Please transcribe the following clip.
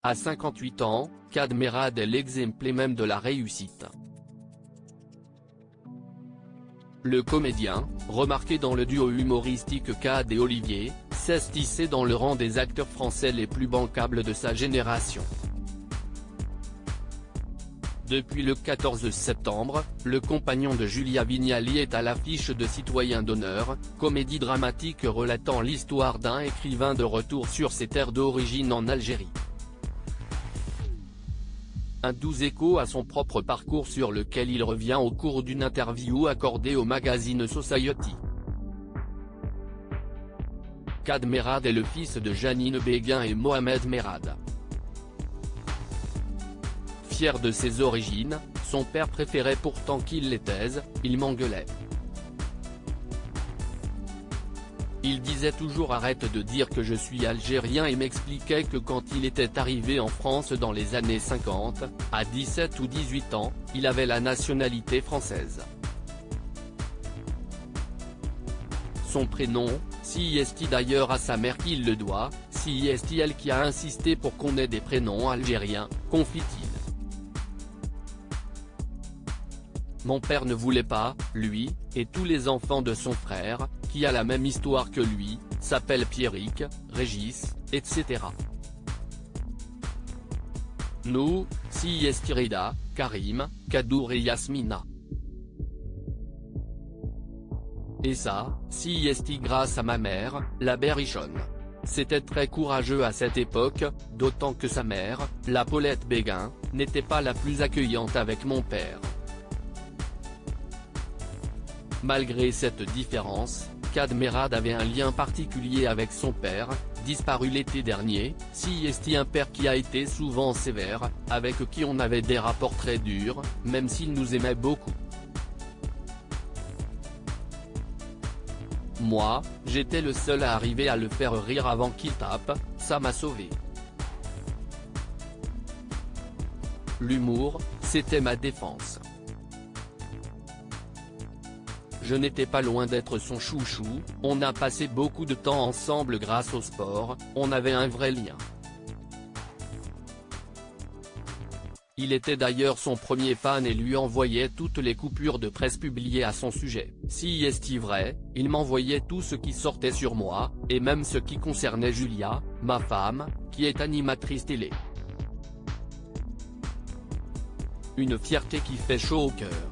À 58 ans, Kad Merad est l'exemple même de la réussite. Le comédien, remarqué dans le duo humoristique Kad et Olivier, s'est hissé dans le rang des acteurs français les plus bancables de sa génération. Depuis le 14 septembre, le compagnon de Julia Vignali est à l'affiche de Citoyen d'honneur, comédie dramatique relatant l'histoire d'un écrivain de retour sur ses terres d'origine en Algérie. Un doux écho à son propre parcours sur lequel il revient au cours d'une interview accordée au magazine Society. Kad Merad est le fils de Janine Béguin et Mohamed Merad. Fier de ses origines, son père préférait pourtant qu'il les taise, il m'engueulait. Il disait toujours arrête de dire que je suis algérien et m'expliquait que quand il était arrivé en France dans les années 50, à 17 ou 18 ans, il avait la nationalité française. Son prénom, si est d'ailleurs à sa mère qu'il le doit, si est elle qui a insisté pour qu'on ait des prénoms algériens, confie-t-il. Mon père ne voulait pas, lui, et tous les enfants de son frère, qui a la même histoire que lui, s'appellent Pierrick, Régis, etc. Nous, si est Rida, Karim, Kadour et Yasmina. Et ça, si est grâce à ma mère, la Berrichonne. C'était très courageux à cette époque, d'autant que sa mère, la Paulette Béguin, n'était pas la plus accueillante avec mon père. Malgré cette différence, Kad Merad avait un lien particulier avec son père, disparu l'été dernier, si est un père qui a été souvent sévère, avec qui on avait des rapports très durs, même s'il nous aimait beaucoup. Moi, j'étais le seul à arriver à le faire rire avant qu'il tape, ça m'a sauvé. L'humour, c'était ma défense. Je n'étais pas loin d'être son chouchou, on a passé beaucoup de temps ensemble grâce au sport, on avait un vrai lien. Il était d'ailleurs son premier fan et lui envoyait toutes les coupures de presse publiées à son sujet. Si est vrai, il m'envoyait tout ce qui sortait sur moi, et même ce qui concernait Julia, ma femme, qui est animatrice télé. Une fierté qui fait chaud au cœur.